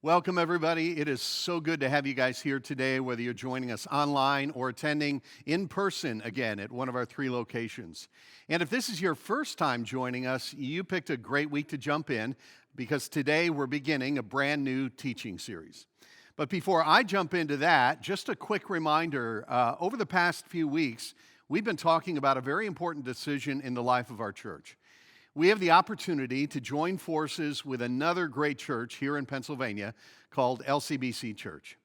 Welcome, everybody. It is so good to have you guys here today, whether you're joining us online or attending in person again at one of our three locations. And if this is your first time joining us, you picked a great week to jump in because today we're beginning a brand new teaching series. But before I jump into that, just a quick reminder, over the past few weeks, we've been talking about a very important decision in the life of our church. We have the opportunity to join forces with another great church here in Pennsylvania called LCBC Church.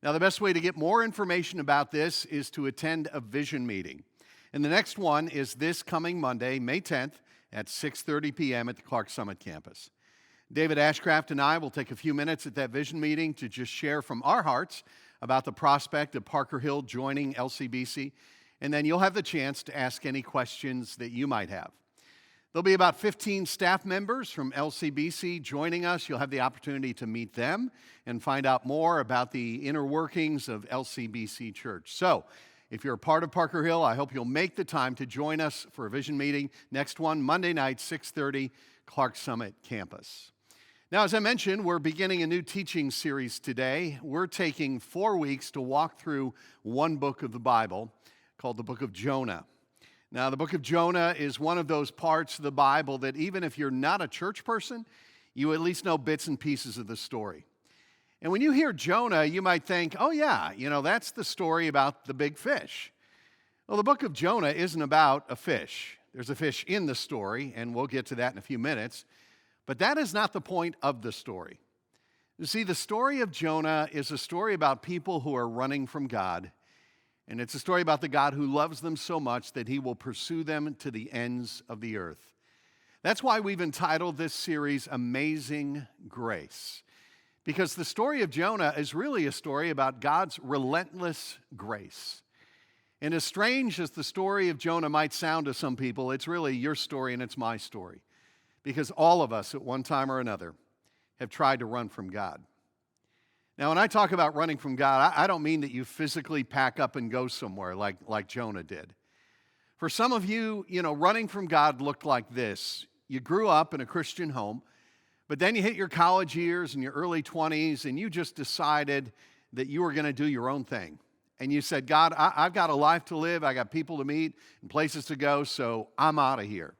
Now, the best way to get more information about this is to attend a vision meeting. And the next one is this coming Monday, May 10th at 6:30 p.m. at the Clark Summit campus. David Ashcraft and I will take a few minutes at that vision meeting to just share from our hearts about the prospect of Parker Hill joining LCBC, and then you'll have the chance to ask any questions that you might have. There'll be about 15 staff members from LCBC joining us. You'll have the opportunity to meet them and find out more about the inner workings of LCBC Church. So, if you're a part of Parker Hill, I hope you'll make the time to join us for a vision meeting. Next one, Monday night, 6:30, Clark Summit campus. Now, as I mentioned, we're beginning a new teaching series today. We're taking 4 weeks to walk through one book of the Bible called the book of Jonah. Now, the book of Jonah is one of those parts of the Bible that even if you're not a church person, you at least know bits and pieces of the story. And when you hear Jonah, you might think, oh yeah, that's the story about the big fish. Well, the book of Jonah isn't about a fish. There's a fish in the story, and we'll get to that in a few minutes. But that is not the point of the story. You see, the story of Jonah is a story about people who are running from God. And it's a story about the God who loves them so much that he will pursue them to the ends of the earth. That's why we've entitled this series Amazing Grace. Because the story of Jonah is really a story about God's relentless grace. And as strange as the story of Jonah might sound to some people, it's really your story and it's my story. Because all of us at one time or another have tried to run from God. Now, when I talk about running from God, I don't mean that you physically pack up and go somewhere like Jonah did. For some of you, running from God looked like this. You grew up in a Christian home, but then you hit your college years and your early 20s, and you just decided that you were going to do your own thing. And you said, God, I've got a life to live, I got people to meet and places to go, so I'm out of here.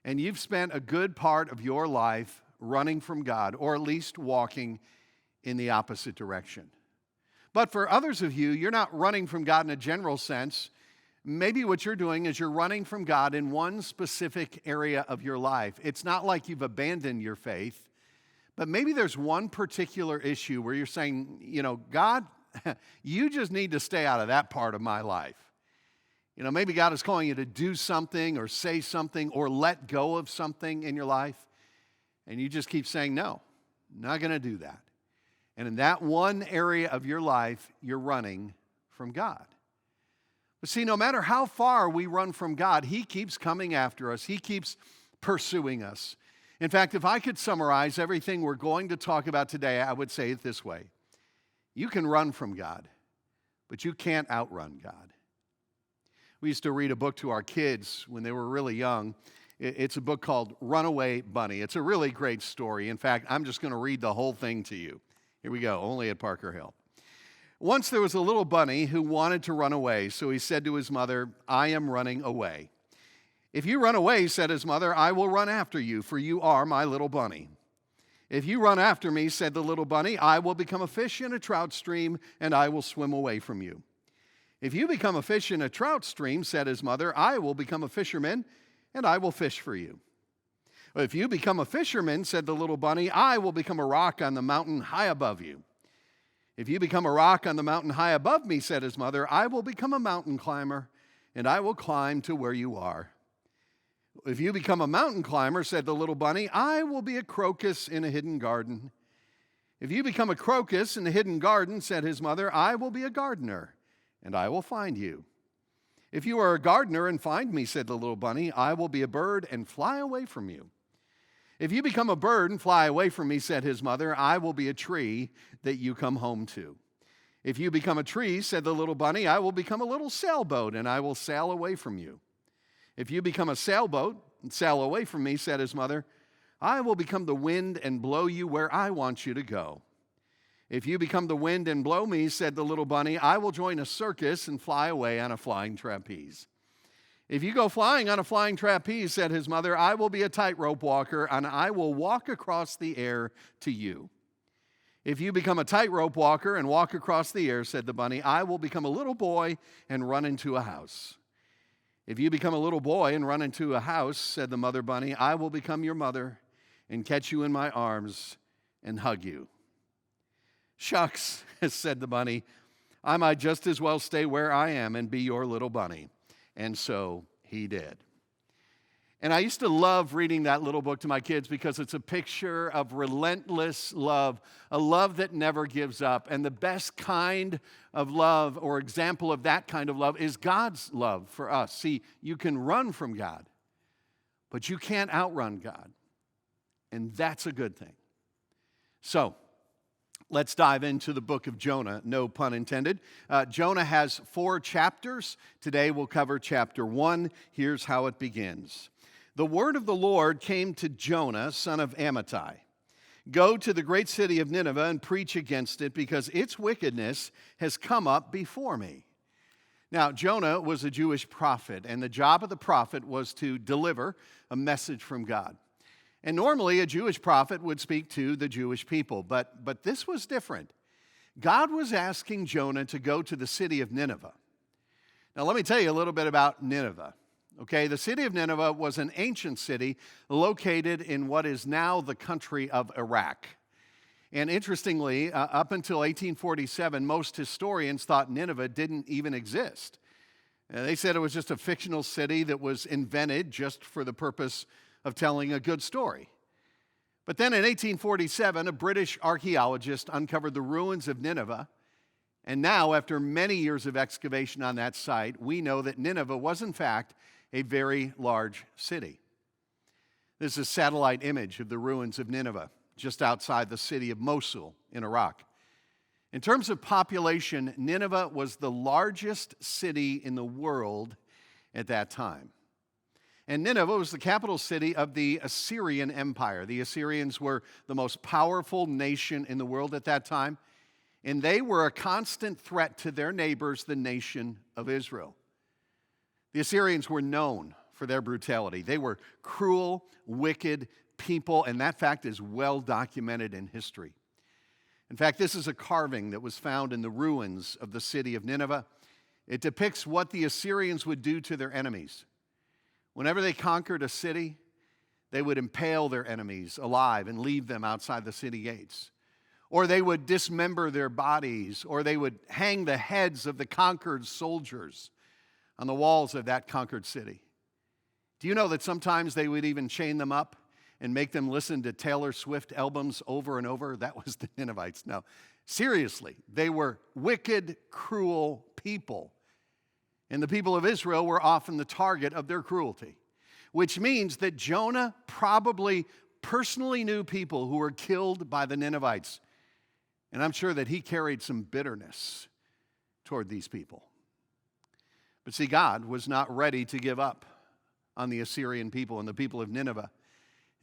And you've spent a good part of your life running from God, or at least walking in the opposite direction. But for others of you, you're not running from God in a general sense. Maybe what you're doing is you're running from God in one specific area of your life. It's not like you've abandoned your faith, but maybe there's one particular issue where you're saying, God, you just need to stay out of that part of my life. Maybe God is calling you to do something or say something or let go of something in your life, and you just keep saying, no, not going to do that. And in that one area of your life, you're running from God. But see, no matter how far we run from God, he keeps coming after us. He keeps pursuing us. In fact, if I could summarize everything we're going to talk about today, I would say it this way. You can run from God, but you can't outrun God. We used to read a book to our kids when they were really young. It's a book called Runaway Bunny. It's a really great story. In fact, I'm just going to read the whole thing to you. Here we go, only at Parker Hill. Once there was a little bunny who wanted to run away, so he said to his mother, I am running away. If you run away, said his mother, I will run after you, for you are my little bunny. If you run after me, said the little bunny, I will become a fish in a trout stream, and I will swim away from you. If you become a fish in a trout stream, said his mother, I will become a fisherman, and I will fish for you. If you become a fisherman, said the little bunny, I will become a rock on the mountain high above you. If you become a rock on the mountain high above me, said his mother, I will become a mountain climber, and I will climb to where you are. If you become a mountain climber, said the little bunny, I will be a crocus in a hidden garden. If you become a crocus in a hidden garden, said his mother, I will be a gardener, and I will find you. If you are a gardener and find me, said the little bunny, I will be a bird and fly away from you. If you become a bird and fly away from me, said his mother, I will be a tree that you come home to. If you become a tree, said the little bunny, I will become a little sailboat and I will sail away from you. If you become a sailboat and sail away from me, said his mother, I will become the wind and blow you where I want you to go. If you become the wind and blow me, said the little bunny, I will join a circus and fly away on a flying trapeze. If you go flying on a flying trapeze, said his mother, I will be a tightrope walker, and I will walk across the air to you. If you become a tightrope walker and walk across the air, said the bunny, I will become a little boy and run into a house. If you become a little boy and run into a house, said the mother bunny, I will become your mother and catch you in my arms and hug you. Shucks, said the bunny, I might just as well stay where I am and be your little bunny. And so he did. And I used to love reading that little book to my kids because it's a picture of relentless love, a love that never gives up. And the best kind of love or example of that kind of love is God's love for us. See, you can run from God, but you can't outrun God. And that's a good thing. So, let's dive into the book of Jonah, no pun intended. Jonah has 4 chapters. Today we'll cover chapter 1. Here's how it begins. The word of the Lord came to Jonah, son of Amittai. Go to the great city of Nineveh and preach against it, because its wickedness has come up before me. Now, Jonah was a Jewish prophet, and the job of the prophet was to deliver a message from God. And normally a Jewish prophet would speak to the Jewish people, but this was different. God was asking Jonah to go to the city of Nineveh. Now let me tell you a little bit about Nineveh. Okay, the city of Nineveh was an ancient city located in what is now the country of Iraq. And interestingly, up until 1847, most historians thought Nineveh didn't even exist. They said it was just a fictional city that was invented just for the purpose of telling a good story. But then in 1847, a British archaeologist uncovered the ruins of Nineveh. And now, after many years of excavation on that site, we know that Nineveh was, in fact, a very large city. This is a satellite image of the ruins of Nineveh, just outside the city of Mosul in Iraq. In terms of population, Nineveh was the largest city in the world at that time. And Nineveh was the capital city of the Assyrian Empire. The Assyrians were the most powerful nation in the world at that time, and they were a constant threat to their neighbors, the nation of Israel. The Assyrians were known for their brutality. They were cruel, wicked people, and that fact is well documented in history. In fact, this is a carving that was found in the ruins of the city of Nineveh. It depicts what the Assyrians would do to their enemies. Whenever they conquered a city, they would impale their enemies alive and leave them outside the city gates. Or they would dismember their bodies, or they would hang the heads of the conquered soldiers on the walls of that conquered city. Do you know that sometimes they would even chain them up and make them listen to Taylor Swift albums over and over? That was the Ninevites. No, seriously, they were wicked, cruel people. And the people of Israel were often the target of their cruelty, which means that Jonah probably personally knew people who were killed by the Ninevites. And I'm sure that he carried some bitterness toward these people. But see, God was not ready to give up on the Assyrian people and the people of Nineveh.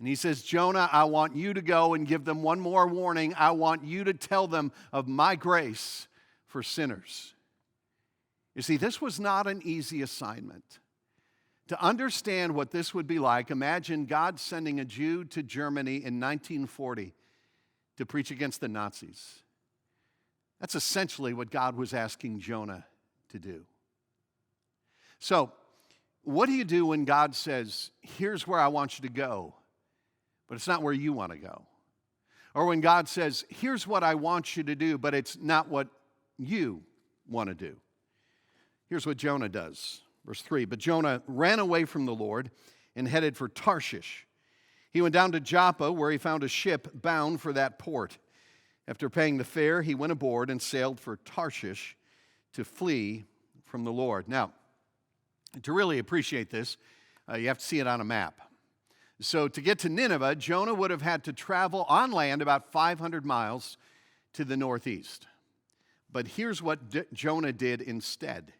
And he says, Jonah, I want you to go and give them one more warning. I want you to tell them of my grace for sinners. You see, this was not an easy assignment. To understand what this would be like, imagine God sending a Jew to Germany in 1940 to preach against the Nazis. That's essentially what God was asking Jonah to do. So, what do you do when God says, here's where I want you to go, but it's not where you want to go? Or when God says, here's what I want you to do, but it's not what you want to do? Here's what Jonah does. Verse 3, but Jonah ran away from the Lord and headed for Tarshish. He went down to Joppa, where he found a ship bound for that port. After paying the fare, he went aboard and sailed for Tarshish to flee from the Lord. Now, to really appreciate this, you have to see it on a map. So to get to Nineveh, Jonah would have had to travel on land about 500 miles to the northeast. But here's what Jonah did instead.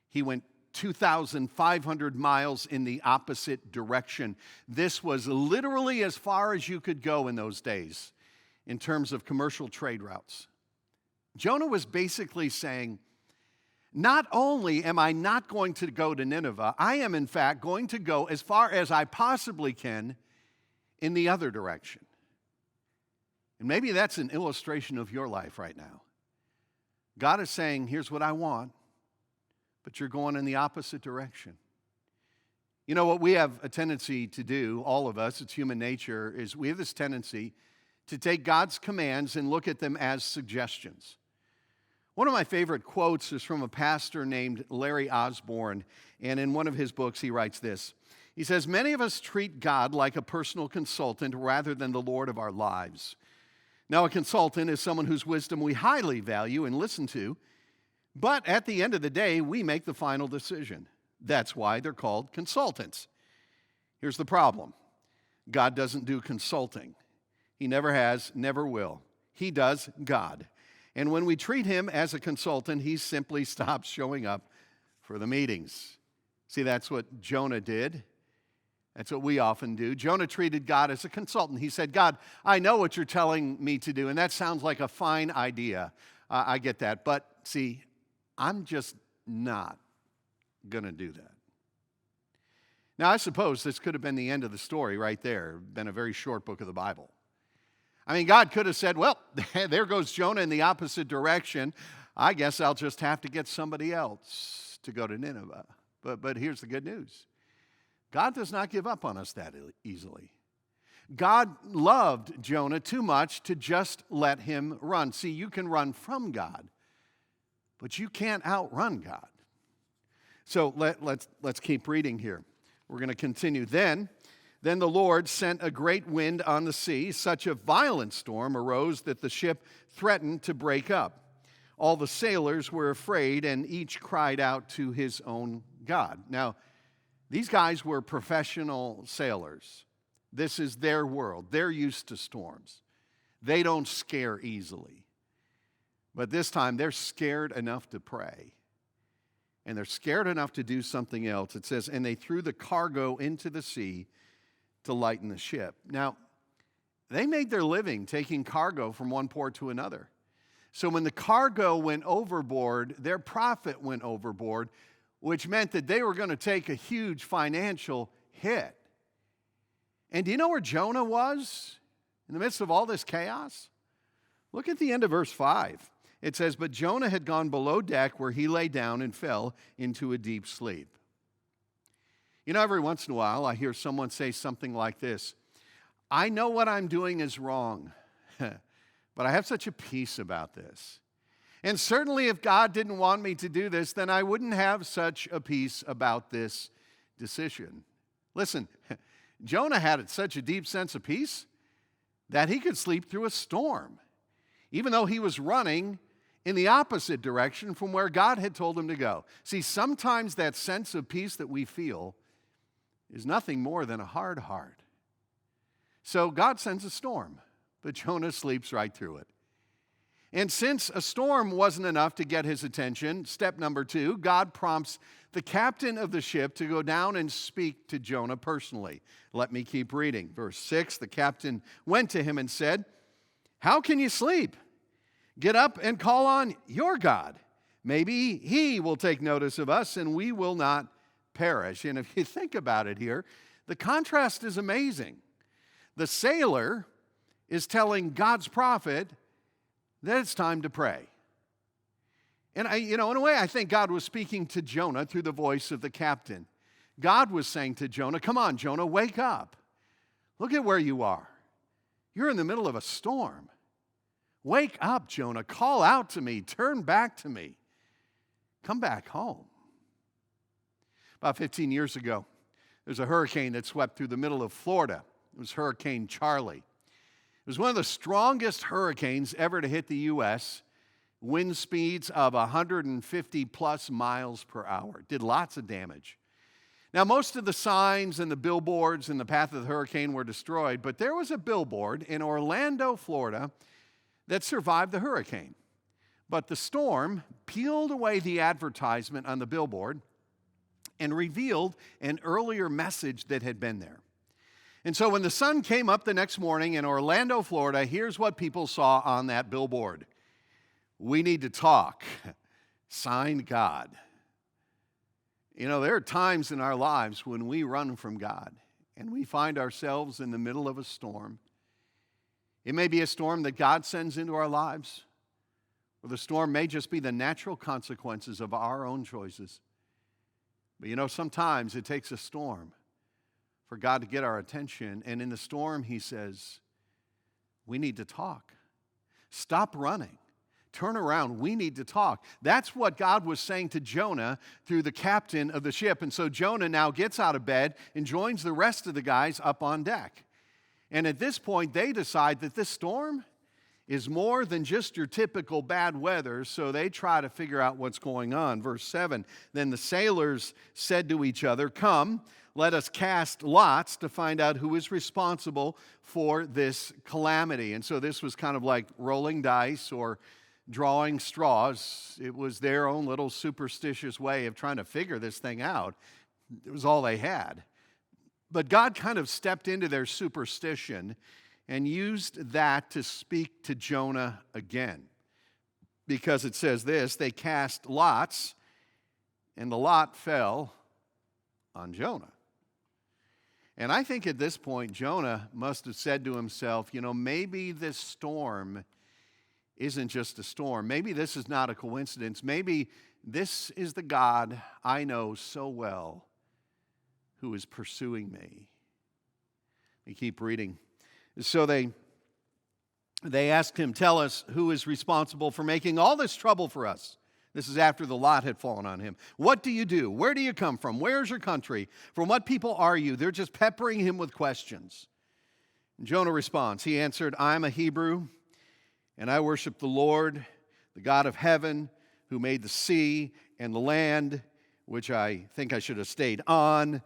He went 2,500 miles in the opposite direction. This was literally as far as you could go in those days. in terms of commercial trade routes. Jonah was basically saying, not only am I not going to go to Nineveh, I am in fact going to go as far as I possibly can in the other direction. And maybe that's an illustration of your life right now. God is saying, here's what I want, but you're going in the opposite direction. You know what we have a tendency to do, all of us, it's human nature, is we have this tendency to take God's commands and look at them as suggestions. One of my favorite quotes is from a pastor named Larry Osborne, and in one of his books he writes this. He says, many of us treat God like a personal consultant rather than the Lord of our lives. Now, a consultant is someone whose wisdom we highly value and listen to, but at the end of the day, we make the final decision. That's why they're called consultants. Here's the problem. God doesn't do consulting. He never has, never will. He does God. And when we treat him as a consultant, he simply stops showing up for the meetings. See, that's what Jonah did. That's what we often do. Jonah treated God as a consultant. He said, God, I know what you're telling me to do, and that sounds like a fine idea. I get that. But see, I'm just not going to do that. Now, I suppose this could have been the end of the story right there, been a very short book of the Bible. I mean, God could have said, well, there goes Jonah in the opposite direction. I guess I'll just have to get somebody else to go to Nineveh. But here's the good news. God does not give up on us that easily. God loved Jonah too much to just let him run. See, you can run from God, but you can't outrun God. So let's keep reading here. We're going to continue. Then the Lord sent a great wind on the sea. Such a violent storm arose that the ship threatened to break up. All the sailors were afraid, and each cried out to his own God. Now, these guys were professional sailors. This is their world. They're used to storms. They don't scare easily. But this time, they're scared enough to pray. And they're scared enough to do something else. It says, and they threw the cargo into the sea to lighten the ship. Now, they made their living taking cargo from one port to another. So when the cargo went overboard, their profit went overboard, which meant that they were going to take a huge financial hit. And do you know where Jonah was in the midst of all this chaos? Look at the end of verse 5. It says, but Jonah had gone below deck where he lay down and fell into a deep sleep. You know, every once in a while I hear someone say something like this. I know what I'm doing is wrong, but I have such a peace about this. And certainly if God didn't want me to do this, then I wouldn't have such a peace about this decision. Listen, Jonah had such a deep sense of peace that he could sleep through a storm, even though he was running in the opposite direction from where God had told him to go. See, sometimes that sense of peace that we feel is nothing more than a hard heart. So God sends a storm, but Jonah sleeps right through it. And since a storm wasn't enough to get his attention, step number 2, God prompts the captain of the ship to go down and speak to Jonah personally. Let me keep reading. Verse 6, the captain went to him and said, how can you sleep? Get up and call on your God. Maybe he will take notice of us and we will not perish. And if you think about it here, the contrast is amazing. The sailor is telling God's prophet that it's time to pray. And in a way, I think God was speaking to Jonah through the voice of the captain. God was saying to Jonah, come on, Jonah, wake up. Look at where you are. You're in the middle of a storm. Wake up, Jonah. Call out to me. Turn back to me. Come back home. About 15 years ago, there's a hurricane that swept through the middle of Florida. It was Hurricane Charlie. It was one of the strongest hurricanes ever to hit the U.S., wind speeds of 150 plus miles per hour. Did lots of damage. Now, most of the signs and the billboards in the path of the hurricane were destroyed, but there was a billboard in Orlando, Florida, that survived the hurricane. But the storm peeled away the advertisement on the billboard and revealed an earlier message that had been there. And so when the sun came up the next morning in Orlando, Florida, here's what people saw on that billboard. We need to talk. Signed, God. You know, there are times in our lives when we run from God and we find ourselves in the middle of a storm. It may be a storm that God sends into our lives, or the storm may just be the natural consequences of our own choices. But you know, sometimes it takes a storm for God to get our attention. And in the storm, he says, we need to talk. Stop running. Turn around. We need to talk. That's what God was saying to Jonah through the captain of the ship. And so Jonah now gets out of bed and joins the rest of the guys up on deck. And at this point, they decide that this storm is more than just your typical bad weather, so they try to figure out what's going on. Verse 7, then the sailors said to each other, come, let us cast lots to find out who is responsible for this calamity. And so this was kind of like rolling dice or drawing straws. It was their own little superstitious way of trying to figure this thing out. It was all they had. But God kind of stepped into their superstition and used that to speak to Jonah again. Because it says this, they cast lots, and the lot fell on Jonah. And I think at this point, Jonah must have said to himself, you know, maybe this storm isn't just a storm. Maybe this is not a coincidence. Maybe this is the God I know so well who is pursuing me. We keep reading. So they asked him, tell us who is responsible for making all this trouble for us. This is after the lot had fallen on him. What do you do? Where do you come from? Where's your country? From what people are you? They're just peppering him with questions. And Jonah responds. He answered, I'm a Hebrew, and I worship the Lord, the God of heaven, who made the sea and the land, which I think I should have stayed on.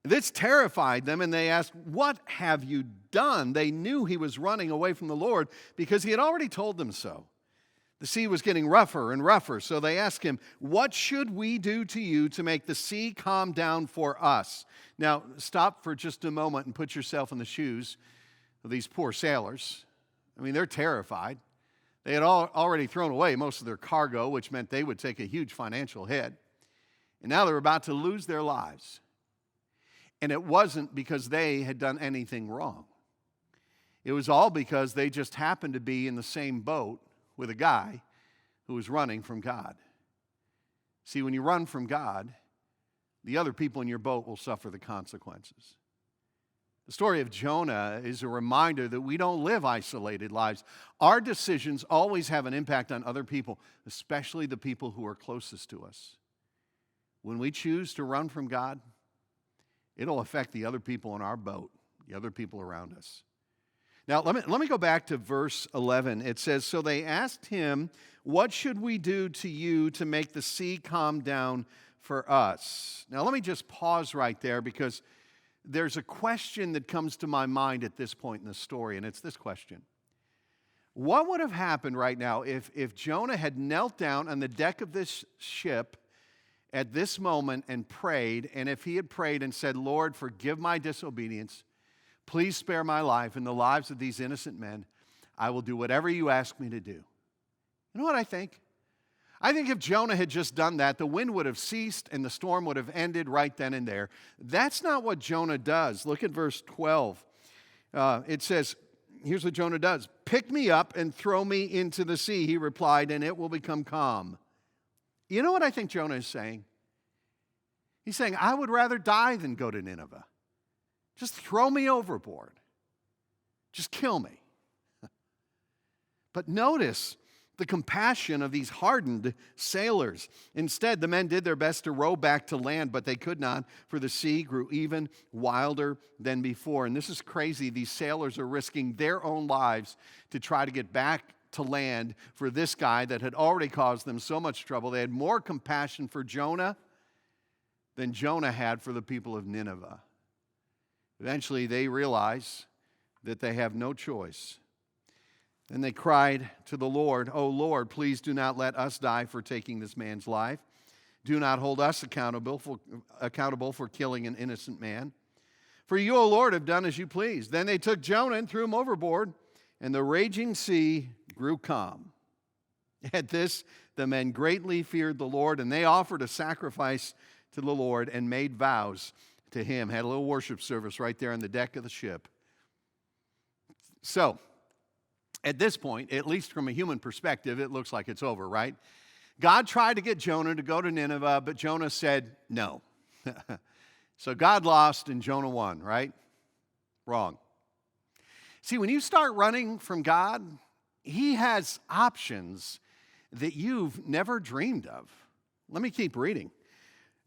This terrified them, and they asked, what have you done? They knew he was running away from the Lord because he had already told them so. The sea was getting rougher and rougher, so they asked him, what should we do to you to make the sea calm down for us? Now, stop for just a moment and put yourself in the shoes of these poor sailors. I mean, they're terrified. They had already thrown away most of their cargo, which meant they would take a huge financial hit. And now they're about to lose their lives. And it wasn't because they had done anything wrong. It was all because they just happened to be in the same boat with a guy who was running from God. See, when you run from God, the other people in your boat will suffer the consequences. The story of Jonah is a reminder that we don't live isolated lives. Our decisions always have an impact on other people, especially the people who are closest to us. When we choose to run from God, it'll affect the other people in our boat, the other people around us. Now, let me go back to verse 11. It says, so they asked him, what should we do to you to make the sea calm down for us? Now, let me just pause right there because there's a question that comes to my mind at this point in the story, and it's this question. What would have happened right now if Jonah had knelt down on the deck of this ship at this moment and prayed, and if he had prayed and said, Lord, forgive my disobedience, please spare my life and the lives of these innocent men, I will do whatever you ask me to do. You know what I think? I think if Jonah had just done that, the wind would have ceased and the storm would have ended right then and there. That's not what Jonah does. Look at verse 12. It says, here's what Jonah does. Pick me up and throw me into the sea, he replied, and it will become calm. You know what I think Jonah is saying? He's saying, I would rather die than go to Nineveh. Just throw me overboard. Just kill me. But notice the compassion of these hardened sailors. Instead, the men did their best to row back to land, but they could not, for the sea grew even wilder than before. And this is crazy. These sailors are risking their own lives to try to get back to land for this guy that had already caused them so much trouble. They had more compassion for Jonah than Jonah had for the people of Nineveh. Eventually, they realize that they have no choice. Then they cried to the Lord, "Oh Lord, please do not let us die for taking this man's life. Do not hold us accountable for killing an innocent man. For you, O Lord, have done as you pleased. Then they took Jonah and threw him overboard, and the raging sea grew calm. At this, the men greatly feared the Lord, and they offered a sacrifice to the Lord and made vows to him. Had a little worship service right there on the deck of the ship. So, at this point, at least from a human perspective, it looks like it's over, right? God tried to get Jonah to go to Nineveh, but Jonah said no. So God lost and Jonah won, right? Wrong. See, when you start running from God, He has options that you've never dreamed of. Let me keep reading.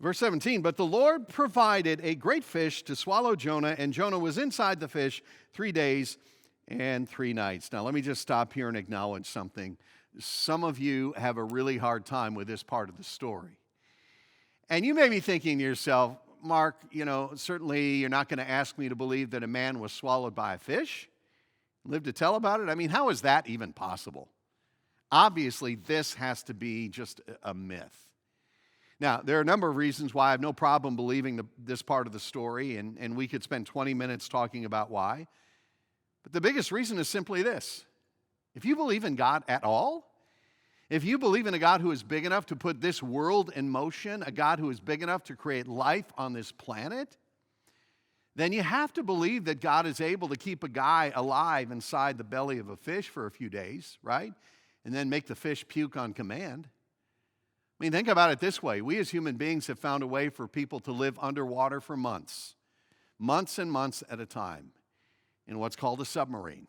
Verse 17, but the Lord provided a great fish to swallow Jonah, and Jonah was inside the fish 3 days and 3 nights. Now, let me just stop here and acknowledge something. Some of you have a really hard time with this part of the story. And you may be thinking to yourself, Mark, certainly you're not going to ask me to believe that a man was swallowed by a fish? Live to tell about it? I mean, how is that even possible? Obviously, this has to be just a myth. Now, there are a number of reasons why I have no problem believing this part of the story, and we could spend 20 minutes talking about why. But the biggest reason is simply this. If you believe in God at all, if you believe in a God who is big enough to put this world in motion, a God who is big enough to create life on this planet, then you have to believe that God is able to keep a guy alive inside the belly of a fish for a few days, right? And then make the fish puke on command. I mean, think about it this way. We as human beings have found a way for people to live underwater for months and months at a time in what's called a submarine.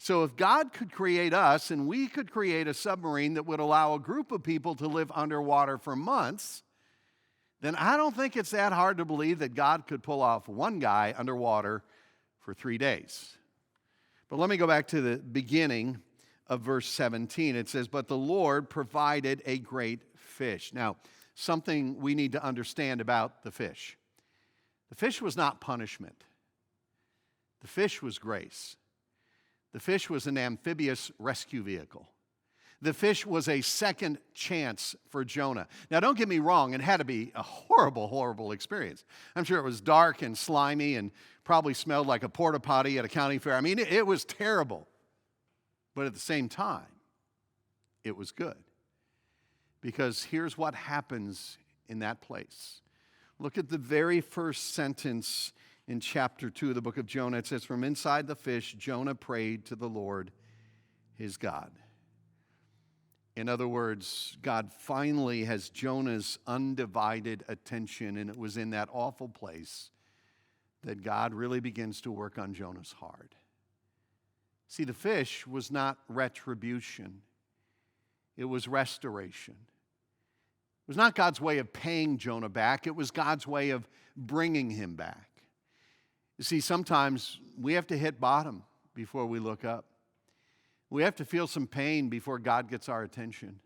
So if God could create us and we could create a submarine that would allow a group of people to live underwater for months, then I don't think it's that hard to believe that God could pull off one guy underwater for 3 days. But let me go back to the beginning of verse 17. It says, but the Lord provided a great fish. Now, something we need to understand about the fish. The fish was not punishment. The fish was grace. The fish was an amphibious rescue vehicle. The fish was a second chance for Jonah. Now, don't get me wrong, it had to be a horrible, horrible experience. I'm sure it was dark and slimy and probably smelled like a porta potty at a county fair. I mean, it was terrible. But at the same time, it was good. Because here's what happens in that place. Look at the very first sentence in chapter 2 of the book of Jonah. It says, from inside the fish, Jonah prayed to the Lord, his God. In other words, God finally has Jonah's undivided attention, and it was in that awful place that God really begins to work on Jonah's heart. See, the fish was not retribution. It was restoration. It was not God's way of paying Jonah back. It was God's way of bringing him back. You see, sometimes we have to hit bottom before we look up. We have to feel some pain before God gets our attention.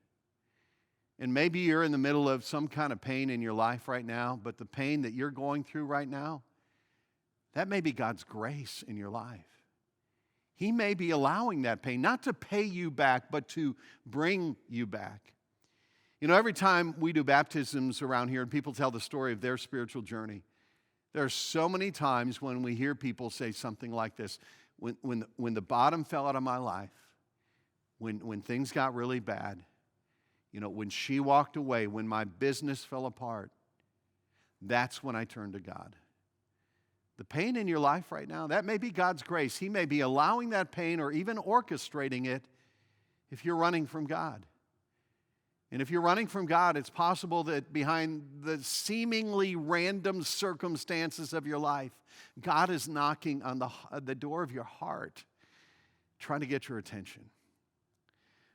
And maybe you're in the middle of some kind of pain in your life right now, but the pain that you're going through right now, that may be God's grace in your life. He may be allowing that pain, not to pay you back, but to bring you back. Every time we do baptisms around here and people tell the story of their spiritual journey, there are so many times when we hear people say something like this. When the bottom fell out of my life, when things got really bad, when she walked away, when my business fell apart, that's when I turned to God. The pain in your life right now, that may be God's grace. He may be allowing that pain or even orchestrating it if you're running from God. And if you're running from God, it's possible that behind the seemingly random circumstances of your life, God is knocking on the door of your heart, trying to get your attention.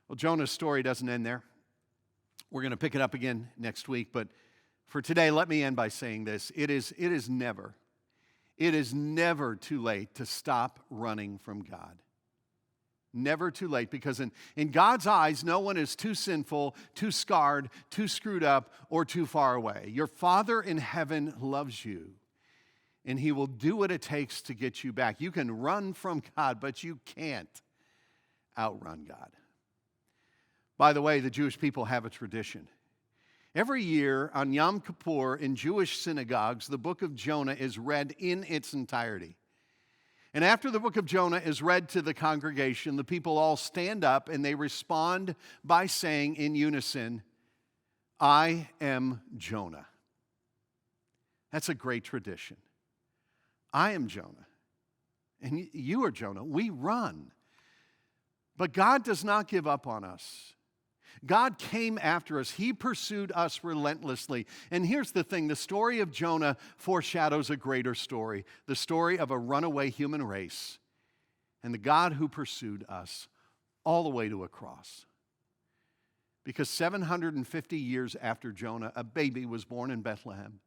Well, Jonah's story doesn't end there. We're going to pick it up again next week, but for today, let me end by saying this. It is never too late to stop running from God. Never too late, because in God's eyes, no one is too sinful, too scarred, too screwed up, or too far away. Your Father in heaven loves you, and He will do what it takes to get you back. You can run from God, but you can't outrun God. By the way, the Jewish people have a tradition. Every year on Yom Kippur in Jewish synagogues, the book of Jonah is read in its entirety. And after the book of Jonah is read to the congregation, the people all stand up and they respond by saying in unison, "I am Jonah." That's a great tradition. I am Jonah. And you are Jonah. We run. But God does not give up on us. God came after us. He pursued us relentlessly. And here's the thing, the story of Jonah foreshadows a greater story, the story of a runaway human race and the God who pursued us all the way to a cross. Because 750 years after Jonah, a baby was born in Bethlehem.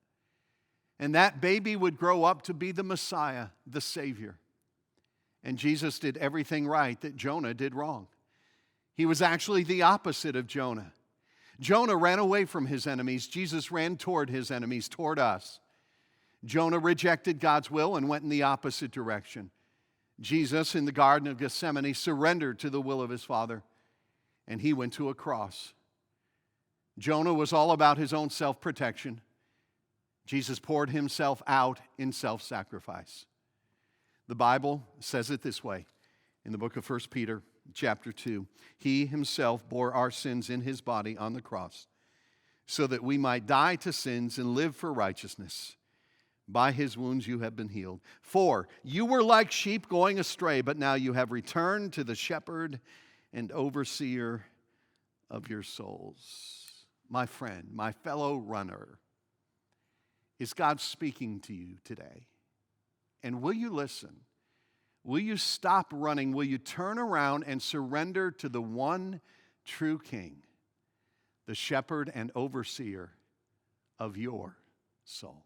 And that baby would grow up to be the Messiah, the Savior. And Jesus did everything right that Jonah did wrong. He was actually the opposite of Jonah. Jonah ran away from his enemies. Jesus ran toward his enemies, toward us. Jonah rejected God's will and went in the opposite direction. Jesus, in the Garden of Gethsemane, surrendered to the will of his Father, and he went to a cross. Jonah was all about his own self-protection. Jesus poured himself out in self-sacrifice. The Bible says it this way in the book of 1 Peter, chapter 2. He himself bore our sins in his body on the cross so that we might die to sins and live for righteousness. By his wounds you have been healed. For you were like sheep going astray, but now you have returned to the shepherd and overseer of your souls. My friend, my fellow runner, is God speaking to you today? And will you listen? Will you stop running? Will you turn around and surrender to the one true King, the shepherd and overseer of your soul?